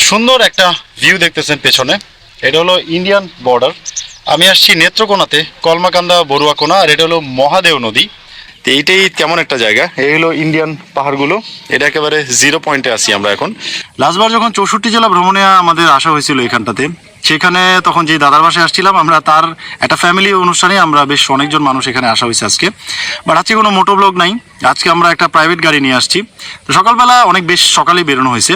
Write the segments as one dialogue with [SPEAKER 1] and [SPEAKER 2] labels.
[SPEAKER 1] সুন্দর একটা ভিউ দেখতেছেন পেছনে, এটা হলো ইন্ডিয়ান বর্ডার। আমি আসছি নেত্রকোনাতে, কলমাকান্দা বড়ুয়াকোনা, আর এটা হলো মহাদেও নদী। তো এইটাই কেমন একটা জায়গা, এই হলো ইন্ডিয়ান পাহাড়গুলো। এটা একেবারে 0 পয়েন্টে আছি আমরা এখন। লাস্টবার যখন 64 জেলা ভ্রমণে আমাদের আসা হয়েছিল এখানটাতে, সেখানে তখন যে দাদার বাসায় আসছিলাম আমরা, তার একটা ফ্যামিলি অনুষ্ঠানে আমরা বেশ অনেকজন মানুষ এখানে আসা হয়েছে আজকে। বাট আজকে কোনো মোটো ব্লগ নাই, আজকে আমরা একটা প্রাইভেট গাড়ি নিয়ে আসছি। তো সকালবেলা অনেক বেশ সকালেই বেরোনো হয়েছে।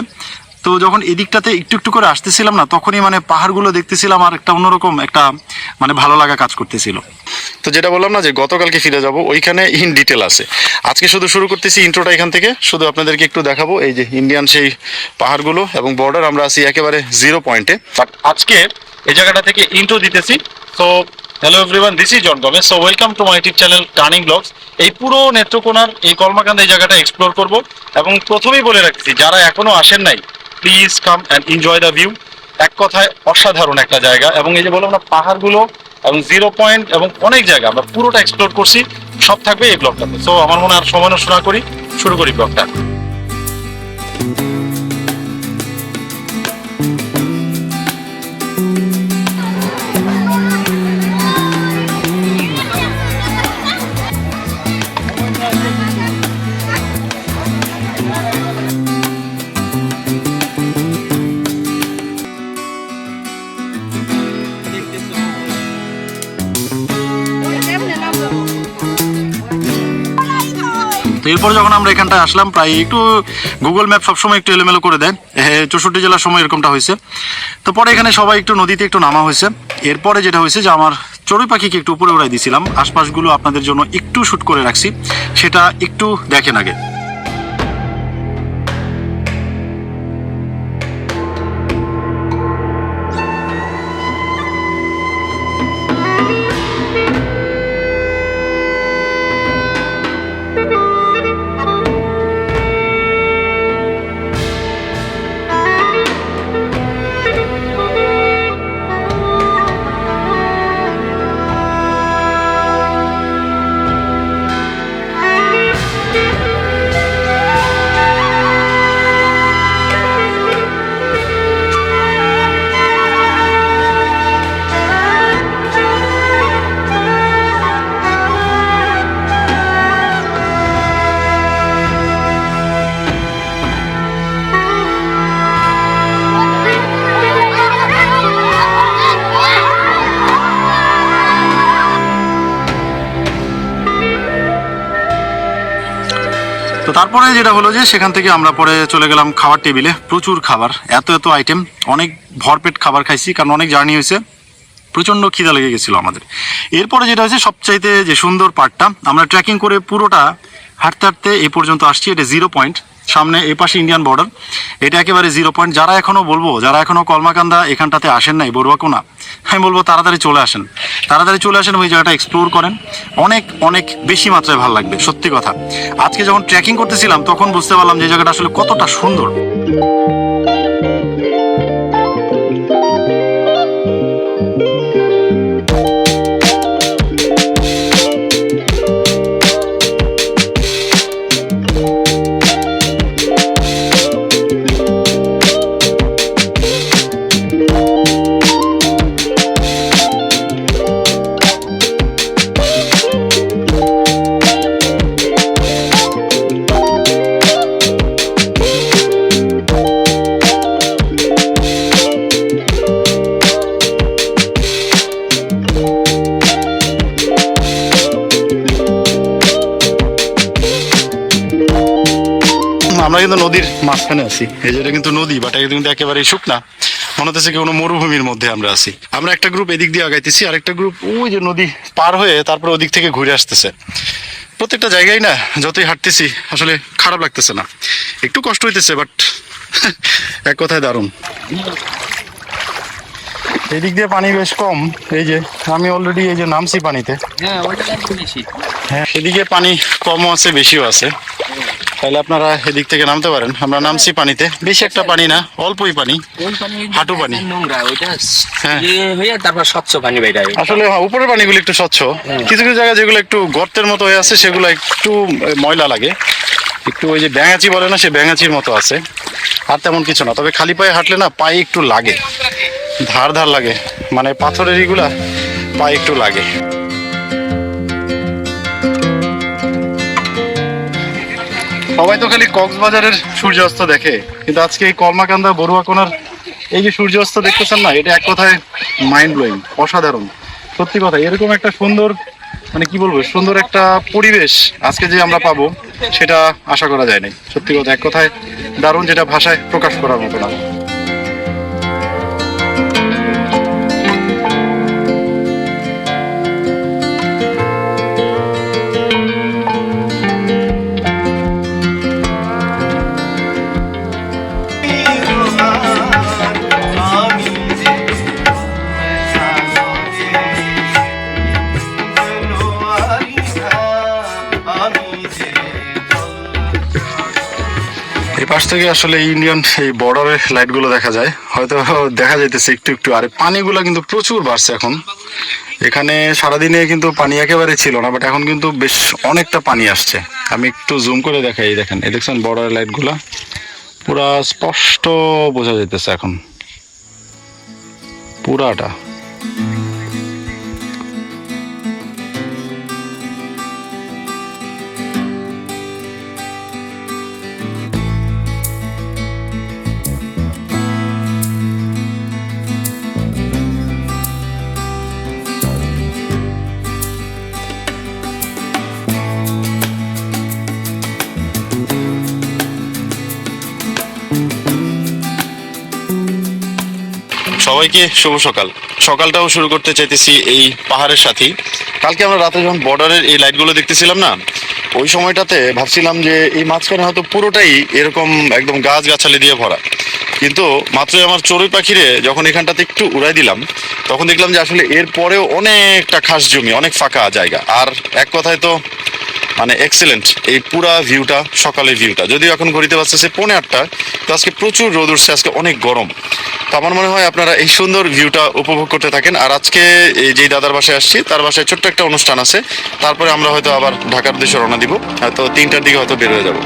[SPEAKER 1] তো যখন এদিকটাতে একটু একটু করে আসতেছিলাম না, তখনই মানে পাহাড়গুলো দেখতেছিলাম আর একটা অন্যরকম একটা মানে ভালো লাগা কাজ করতেছিল। তো যেটা বললাম না যে গতকালকে ফিরে যাব, ওইখানে ইন ডিটেল আছে। আজকে শুধু শুরু করতেছি ইন্ট্রোটা এখান থেকে, শুধু আপনাদেরকে একটু দেখাবো এই যে ইন্ডিয়ান সেই পাহাড়গুলো এবং বর্ডার। আমরা আছি একেবারে 0 পয়েন্টে। বাট আজকে এই জায়গাটা থেকে ইন্ট্রো দিতেছি। So hello everyone, this is John Gomes. So welcome to my YouTube channel turning vlogs. এই পুরো নেত্রকোনার এই কলমাকান্দা এই জায়গাটা এক্সপ্লোর করব। এবং প্রথমেই বলে রাখছি, যারা এখনো আসেন নাই, please come and enjoy the view. এক কথায় অসাধারণ একটা জায়গা। এবং এই যে বললাম না, পাহাড়গুলো এবং 0 পয়েন্ট এবং অনেক জায়গা আমরা পুরোটা এক্সপ্লোর করছি, সব থাকবে এই ব্লগটাতে। সো আমার মনে আর সময় নষ্ট না করি, শুরু করি ব্লগটা। তো এরপর যখন আমরা এখানটায় আসলাম, প্রায় একটু গুগল ম্যাপ সবসময় একটু এলোমেলো করে দেয়। 64 জেলার সময় এরকমটা হয়েছে। তো পরে এখানে সবাই একটু নদীতে একটু নামা হয়েছে। এরপরে যেটা হয়েছে যে আমার চড়ুই পাখিকে একটু উপরে উড়াই দিয়েছিলাম, আশপাশগুলো আপনাদের জন্য একটু শ্যুট করে রাখছি, সেটা একটু দেখেন আগে। তো তারপরে যেটা হলো যে সেখান থেকে আমরা পরে চলে গেলাম খাবার টেবিলে। প্রচুর খাবার, এত এত আইটেম, অনেক ভরপেট খাবার খাইছি, কারণ অনেক জার্নি হয়েছে, প্রচণ্ড খিদা লেগে গেছিলো আমাদের। এরপরে যেটা হয়েছে সবচাইতে যে সুন্দর পার্টটা, আমরা ট্রেকিং করে পুরোটা হাঁটতে হাঁটতে এই পর্যন্ত আসছি। এটা 0 পয়েন্ট, সামনে এই পাশে ইন্ডিয়ান বর্ডার, এটা একেবারে 0 পয়েন্ট। যারা এখনও বলবো, যারা এখনও কলমাকান্দা এখানটাতে আসেন নাই, বড়ুয়াকোনা, আমি বলবো তাড়াতাড়ি চলে আসেন, তাড়াতাড়ি চলে আসেন, ওই জায়গাটা এক্সপ্লোর করেন। অনেক অনেক বেশি মাত্রায় ভালো লাগবে, সত্যি কথা। আজকে যখন ট্রেকিং করতেছিলাম তখন বুঝতে পারলাম যে জায়গাটা আসলে কতটা সুন্দর। আমরা কিন্তু নদীর মাঝখানে আছি, এই যেটা কিন্তু নদী, বাট এটা কিন্তু একেবারেই শুকনা, মনে হচ্ছে কোনো মরুভূমির মধ্যে আমরা আছি। আমরা একটা গ্রুপ এদিক দিয়ে আগাইতেছি, আর একটা গ্রুপ ওই যে নদী পার হয়ে তারপর ওদিক থেকে ঘুরে আসতেছে। প্রত্যেকটা জায়গায় না যতই হাঁটতেছি আসলে খারাপ লাগতেছে না, একটু কষ্ট হইতেছে, বাট এক কথায় দারুণ। এদিক দিয়ে পানি বেশ কম, এই যে আমি অলরেডি এই যে নামছি পানিতে। হ্যাঁ, এদিকে পানি কমও আছে, বেশিও আছে, তাহলে আপনারা এদিক থেকে নামতে পারেন। আমরা নামছি পানিতে, বেশি একটা পানি না, অল্পই পানি, হাঁটু পানি।
[SPEAKER 2] তারপর স্বচ্ছ পানি বাইরে
[SPEAKER 1] আসলে উপরের পানিগুলো একটু স্বচ্ছ, কিছু কিছু জায়গা যেগুলো একটু গর্তের মতো হয়ে আছে সেগুলো একটু ময়লা লাগে, একটু ওই যে ব্যাঙাচি বলে না, সে ব্যাঙাচির মতো আছে। আর তেমন কিছু না, তবে খালি পায়ে হাঁটলে না পায়ে একটু লাগে, ধার ধার লাগে, মানে পাথরের এগুলা পায়ে একটু লাগে। সবাই তো খালি কক্সবাজারের সূর্যাস্ত দেখে, কিন্তু আজকে এই কলমাকান্দা বড়ুয়াকোনার এই যে সূর্যাস্ত দেখতেছেন না, এটা এক কথায় মাইন্ড ব্লোয়িং, অসাধারণ। সত্যি কথা, এরকম একটা সুন্দর, মানে কি বলবো, সুন্দর একটা পরিবেশ আজকে যে আমরা পাবো সেটা আশা করা যায় নাই। সত্যি কথা, এক কথায় দারুণ, যেটা ভাষায় প্রকাশ করার মতো না। এই পাশ থেকে আসলে ইন্ডিয়ান এই বর্ডারের লাইট গুলো দেখা যায়, হয়তো দেখা যাইতেছে একটু একটু। আর পানিগুলো কিন্তু প্রচুর বাড়ছে এখন। এখানে সারাদিনে কিন্তু পানি একেবারে ছিল না, বাট এখন কিন্তু বেশ অনেকটা পানি আসছে। আমি একটু জুম করে দেখাই, এই দেখেন, এই দেখছেন বর্ডারের লাইট গুলা পুরা স্পষ্ট বোঝা যাইতেছে এখন পুরাটা। সবাইকে শুভ সকাল। সকালটাও শুরু করতে চাইতেছি এই পাহাড়ের সাথেই। কালকে আমরা রাতে যখন বর্ডারের এই লাইটগুলো দেখতেছিলাম না, ওই সময়টাতে ভাবছিলাম যে এই মাঝখানে হয়তো পুরোটাই এরকম একদম গাছ গাছালি দিয়ে ভরা, কিন্তু মাত্রই আমার চড়ুই পাখিরে যখন এখানটাতে একটু উড়াই দিলাম, তখন দেখলাম যে আসলে এর পরেও অনেকটা খাস জমি, অনেক ফাঁকা জায়গা। আর এক কথায় তো মানে এক্সেলেন্ট এই পুরা ভিউটা, সকালের ভিউটা। যদিও এখন ঘড়িতে বাজতেছে 8:30, তো আজকে প্রচুর রোদ উঠছে, আজকে অনেক গরম। তো আমার মনে হয় আপনারা এই সুন্দর ভিউটা উপভোগ করতে থাকেন। আর আজকে এই যে দাদার বাসায় আসছি, তার বাসায় ছোট্ট একটা অনুষ্ঠান আছে, তারপরে আমরা হয়তো আবার ঢাকার উদ্দেশ্যে রওনা দিব, হয়তো 3টার দিকে হয়তো বের হয়ে যাবো।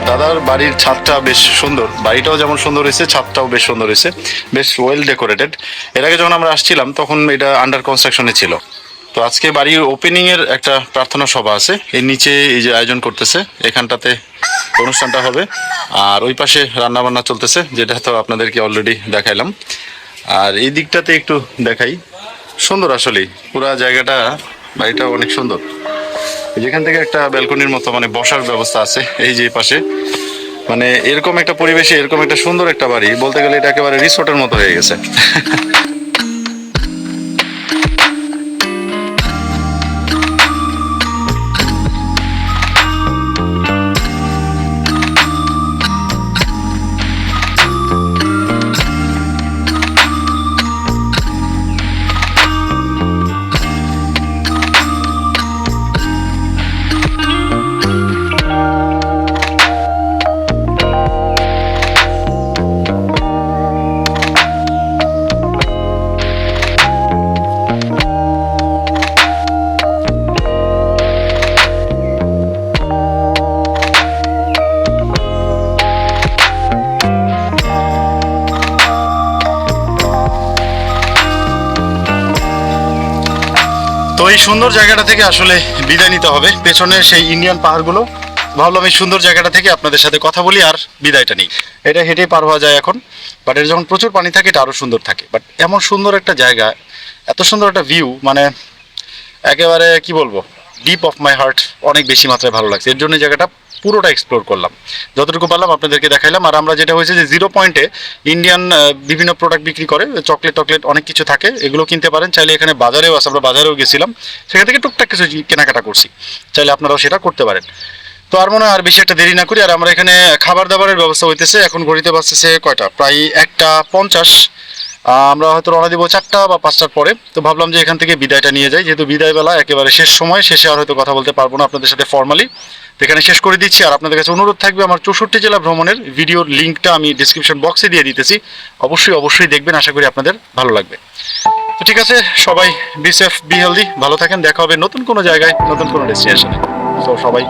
[SPEAKER 1] দাদার বাড়ির ছাদটা বেশ সুন্দর, বাড়িটাও যেমন সুন্দর হয়েছে, ছাদটাও বেশ সুন্দর হয়েছে, বেশ ওয়েল ডেকোরেটেড। এর আগে যখন আমরা আসছিলাম তখন এটা আন্ডার কনস্ট্রাকশনে ছিল। তো আজকে বাড়ির ওপেনিং এর একটা প্রার্থনা সভা আছে, এর নিচে এই যে আয়োজন করতেছে, এখানটাতে অনুষ্ঠানটা হবে। আর ওই পাশে রান্না বান্না চলতেছে, যেটা তো আপনাদেরকে অলরেডি দেখাইলাম। আর এই দিকটাতে একটু দেখাই, সুন্দর আসলেই পুরা জায়গাটা, বাড়িটা অনেক সুন্দর। যেখান থেকে একটা ব্যালকনির মতো মানে বসার ব্যবস্থা আছে এই যে পাশে। মানে এরকম একটা পরিবেশে এরকম একটা সুন্দর একটা বাড়ি, বলতে গেলে এটা একেবারে রিসোর্টের মতো হয়ে গেছে। তো এই সুন্দর জায়গাটা থেকে আসলে বিদায় নিতে হবে, পেছনে সেই ইন্ডিয়ান পাহাড়গুলো। ভাবলাম এই সুন্দর জায়গাটা থেকে আপনাদের সাথে কথা বলি আর বিদায়টা নিই। এটা হেঁটেই পার হওয়া যায় এখন, বাট এটা যখন প্রচুর পানি থাকে এটা আরও সুন্দর থাকে। বাট এমন সুন্দর একটা জায়গা, এত সুন্দর একটা ভিউ, মানে একেবারে কি বলবো, ডিপ অফ মাই হার্ট, অনেক বেশি মাত্রায় ভালো লাগছে। এর জন্য এই জায়গাটা পুরোটা এক্সপ্লোর করলাম, যতটুকু পারলাম আপনাদেরকে দেখাইলাম। আর আমরা যেটা হয়েছে যে 0 পয়েন্টে ইন্ডিয়ান বিভিন্ন প্রোডাক্ট বিক্রি করে, চকলেট টকলেট অনেক কিছু থাকে, এগুলো কিনতে পারেন। চাইলে এখানে বাজারেও আছে, আমরা বাজারেও গেছিলাম, সেখান থেকে টুকটাক কিছু কেনাকাটা করছি, চাইলে আপনারাও সেটা করতে পারেন। তো আর মনে হয় আর বেশি একটা দেরি না করি, আর আমরা এখানে খাবার দাবারের ব্যবস্থা হইতেছে। এখন ঘড়িতে বাজতেছে কয়টা, প্রায় 1:50। আমরা হয়তো রওনা দিব 4টা বা 5টার পরে। তো ভাবলাম যে এখান থেকে বিদায়টা নিয়ে যাই, যেহেতু বিদায়বেলা একেবারে শেষ সময়, শেষে আর হয়তো কথা বলতে পারবো না আপনাদের সাথে ফর্মালি। তো এখানে শেষ করে দিচ্ছি। আর আপনাদের কাছে অনুরোধ থাকবে, আমার 64 জেলা ভ্রমণের ভিডিওর লিঙ্কটা আমি ডিসক্রিপশন বক্সে দিয়ে দিতেছি, অবশ্যই দেখবেন, আশা করি আপনাদের ভালো লাগবে। তো ঠিক আছে, সবাই বি সেফ, বি হেলদি, ভালো থাকেন। দেখা হবে নতুন কোনো জায়গায়, নতুন কোনো ডেস্টিনেশনে। তো সবাই